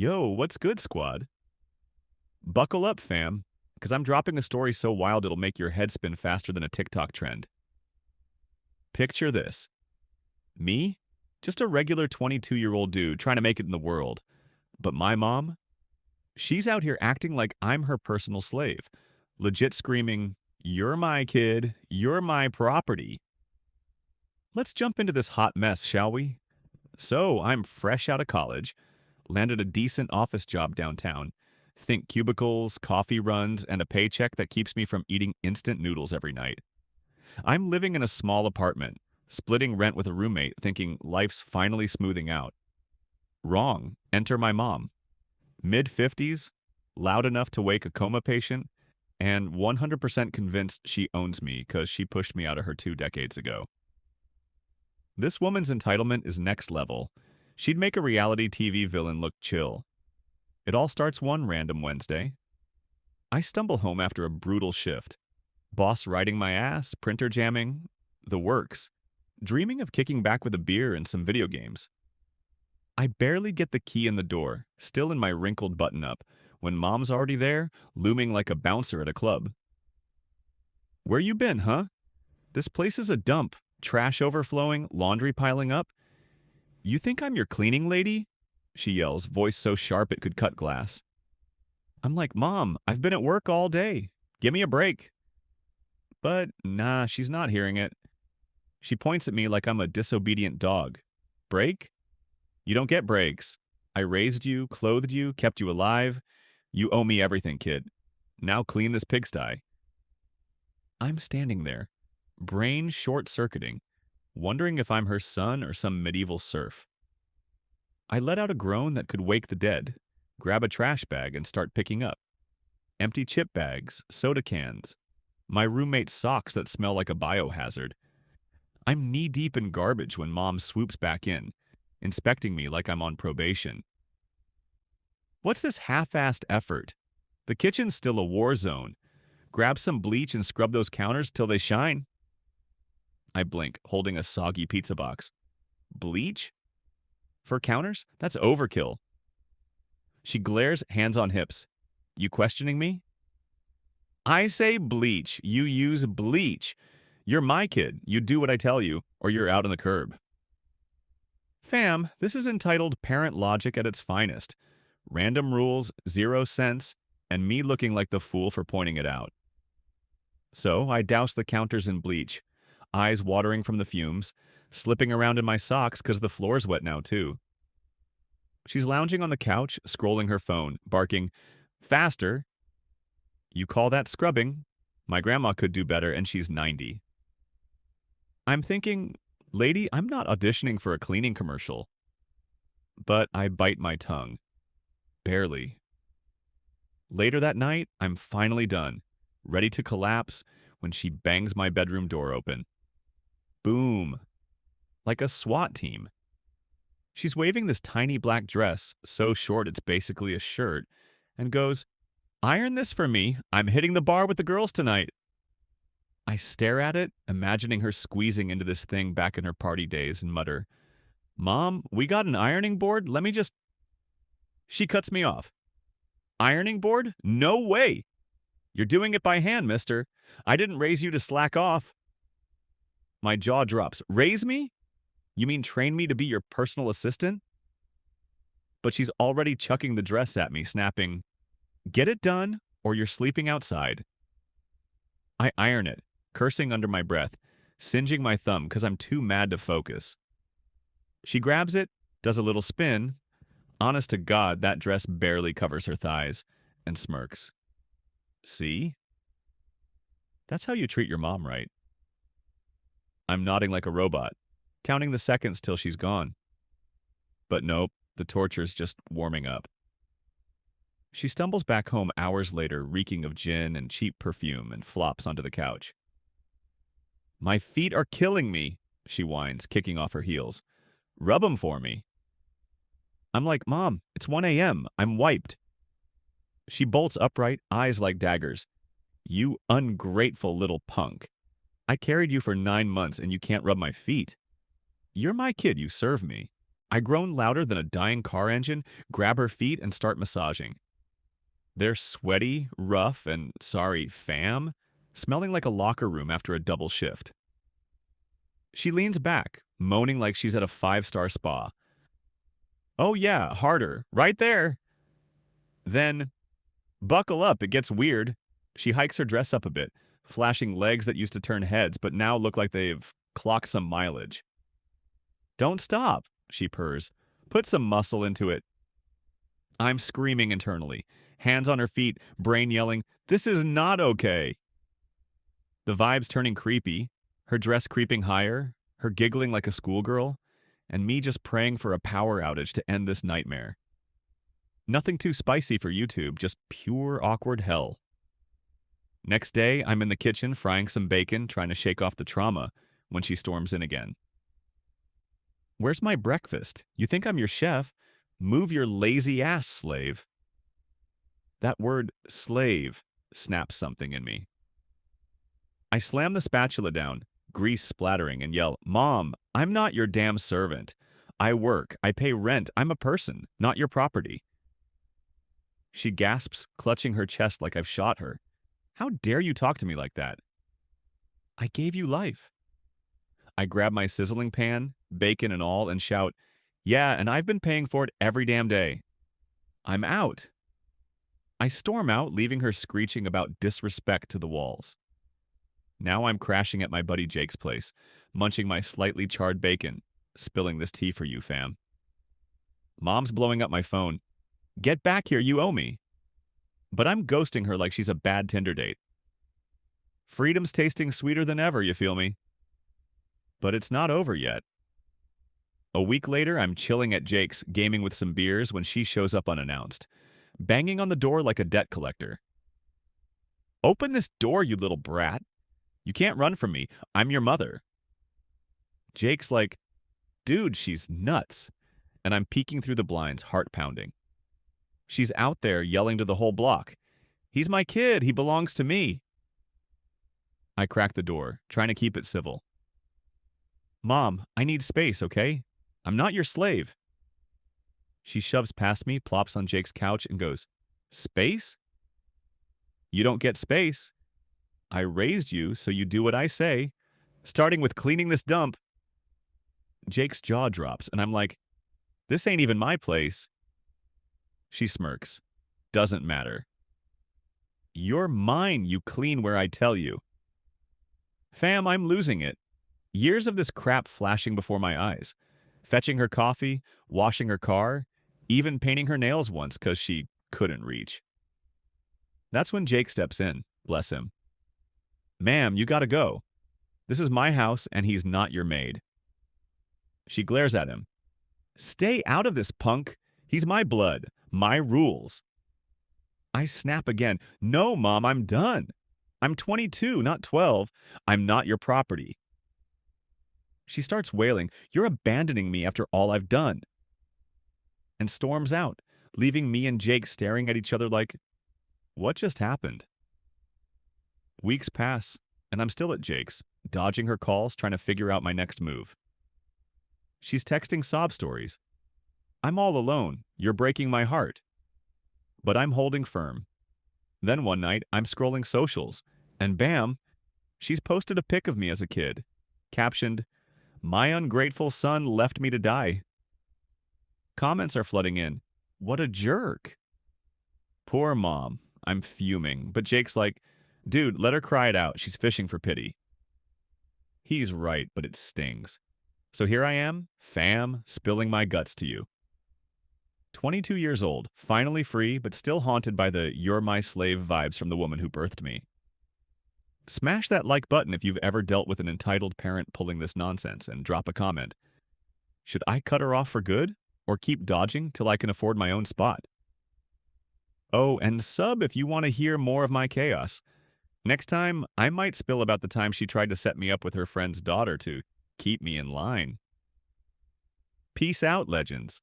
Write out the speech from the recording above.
Yo, what's good, squad? Buckle up, fam, because I'm dropping a story so wild it'll make your head spin faster than a TikTok trend. Picture this. Me? Just a regular 22-year-old dude trying to make it in the world. But my mom? She's out here acting like I'm her personal slave, legit screaming, "You're my kid, you're my property." Let's jump into this hot mess, shall we? So, I'm fresh out of college, landed a decent office job downtown. Think cubicles, coffee runs, and a paycheck that keeps me from eating instant noodles every night. I'm living in a small apartment, splitting rent with a roommate, thinking life's finally smoothing out. Wrong. Enter my mom. Mid 50s, loud enough to wake a coma patient, and 100% convinced she owns me because she pushed me out of her 2 decades ago. This woman's entitlement is next level. She'd make a reality TV villain look chill. It all starts one random Wednesday. I stumble home after a brutal shift. Boss riding my ass, printer jamming, the works. Dreaming of kicking back with a beer and some video games. I barely get the key in the door, still in my wrinkled button-up, when mom's already there, looming like a bouncer at a club. "Where you been, huh? This place is a dump. Trash overflowing, laundry piling up. You think I'm your cleaning lady?" She yells, voice so sharp it could cut glass. I'm like, "Mom, I've been at work all day. Give me a break." But nah, she's not hearing it. She points at me like I'm a disobedient dog. "Break? You don't get breaks. I raised you, clothed you, kept you alive. You owe me everything, kid. Now clean this pigsty." I'm standing there, brain short-circuiting, wondering if I'm her son or some medieval serf. I let out a groan that could wake the dead, grab a trash bag and start picking up. Empty chip bags, soda cans, my roommate's socks that smell like a biohazard. I'm knee-deep in garbage when mom swoops back in, inspecting me like I'm on probation. "What's this half-assed effort? The kitchen's still a war zone. Grab some bleach and scrub those counters till they shine." I blink, holding a soggy pizza box. "Bleach? For counters? That's overkill." She glares, hands on hips. "You questioning me?" "I say bleach. You use bleach. You're my kid. You do what I tell you, or you're out on the curb." Fam, this is entitled parent logic at its finest. Random rules, 0 cents, and me looking like the fool for pointing it out. So I douse the counters in bleach, eyes watering from the fumes, slipping around in my socks because the floor's wet now too. She's lounging on the couch, scrolling her phone, barking, "Faster." You call that scrubbing? My grandma could do better, and she's 90. I'm thinking, lady, I'm not auditioning for a cleaning commercial. But I bite my tongue. Barely. Later that night, I'm finally done, ready to collapse, when she bangs my bedroom door open. Boom. Like a SWAT team. She's waving this tiny black dress, so short it's basically a shirt, and goes, "Iron this for me. I'm hitting the bar with the girls tonight." I stare at it, imagining her squeezing into this thing back in her party days, and mutter, "Mom, we got an ironing board? Let me just—" She cuts me off. "Ironing board? No way! You're doing it by hand, mister. I didn't raise you to slack off." My jaw drops. "Raise me? You mean train me to be your personal assistant?" But she's already chucking the dress at me, snapping, "Get it done, or you're sleeping outside." I iron it, cursing under my breath, singeing my thumb because I'm too mad to focus. She grabs it, does a little spin. Honest to God, that dress barely covers her thighs, and smirks. "See? That's how you treat your mom, right?" I'm nodding like a robot, counting the seconds till she's gone. But nope, the torture's just warming up. She stumbles back home hours later, reeking of gin and cheap perfume, and flops onto the couch. "My feet are killing me," she whines, kicking off her heels. "Rub 'em for me." I'm like, "Mom, it's 1 a.m. I'm wiped." She bolts upright, eyes like daggers. "You ungrateful little punk. I carried you for 9 months and you can't rub my feet. You're my kid, you serve me. I groan louder than a dying car engine, grab her feet, and start massaging. They're sweaty, rough, and, sorry, fam, smelling like a locker room after a double shift. She leans back, moaning like she's at a five-star spa. Oh yeah, harder, right there. Then, buckle up, it gets weird. She hikes her dress up a bit, flashing legs that used to turn heads but now look like they've clocked some mileage. Don't stop, she purrs. Put some muscle into it. I'm screaming internally, hands on her feet, brain yelling, this is not okay. The vibe's turning creepy, her dress creeping higher, her giggling like a schoolgirl, and me just praying for a power outage to end this nightmare. Nothing too spicy for YouTube, just pure awkward hell. Next day, I'm in the kitchen frying some bacon, trying to shake off the trauma, when she storms in again. Where's my breakfast? You think I'm your chef? Move your lazy ass, slave. That word, slave, snaps something in me. I slam the spatula down, grease splattering, and yell, Mom, I'm not your damn servant. I work, I pay rent, I'm a person, not your property. She gasps, clutching her chest like I've shot her. How dare you talk to me like that? I gave you life. I grab my sizzling pan, bacon and all, and shout, yeah, and I've been paying for it every damn day. I'm out. I storm out, leaving her screeching about disrespect to the walls. Now I'm crashing at my buddy Jake's place, munching my slightly charred bacon, spilling this tea for you, fam. Mom's blowing up my phone. Get back here, you owe me. But I'm ghosting her like she's a bad Tinder date. Freedom's tasting sweeter than ever, you feel me? But it's not over yet. A week later, I'm chilling at Jake's, gaming with some beers when she shows up unannounced, banging on the door like a debt collector. Open this door, you little brat. You can't run from me. I'm your mother. Jake's like, dude, she's nuts. And I'm peeking through the blinds, heart pounding. She's out there yelling to the whole block. He's my kid. He belongs to me. I crack the door, trying to keep it civil. Mom, I need space, okay? I'm not your slave. She shoves past me, plops on Jake's couch, and goes, Space? You don't get space. I raised you, so you do what I say, starting with cleaning this dump. Jake's jaw drops, and I'm like, this ain't even my place. She smirks. Doesn't matter. You're mine, you clean where I tell you. Fam, I'm losing it. Years of this crap flashing before my eyes. Fetching her coffee, washing her car, even painting her nails once because she couldn't reach. That's when Jake steps in, bless him. Ma'am, you gotta go. This is my house and he's not your maid. She glares at him. Stay out of this, punk. He's my blood, my rules. I snap again. No, Mom, I'm done. I'm 22, not 12. I'm not your property. She starts wailing, you're abandoning me after all I've done. And storms out, leaving me and Jake staring at each other like, what just happened? Weeks pass, and I'm still at Jake's, dodging her calls, trying to figure out my next move. She's texting sob stories. I'm all alone. You're breaking my heart. But I'm holding firm. Then one night, I'm scrolling socials, and bam, she's posted a pic of me as a kid, captioned, my ungrateful son left me to die. Comments are flooding in. What a jerk. Poor mom. I'm fuming, but Jake's like, dude, let her cry it out. She's fishing for pity. He's right, but it stings. So here I am, fam, spilling my guts to you. 22 years old, finally free, but still haunted by the you're my slave vibes from the woman who birthed me. Smash that like button if you've ever dealt with an entitled parent pulling this nonsense, and drop a comment. Should I cut her off for good, or keep dodging till I can afford my own spot? Oh, and sub if you want to hear more of my chaos. Next time, I might spill about the time she tried to set me up with her friend's daughter to keep me in line. Peace out, legends.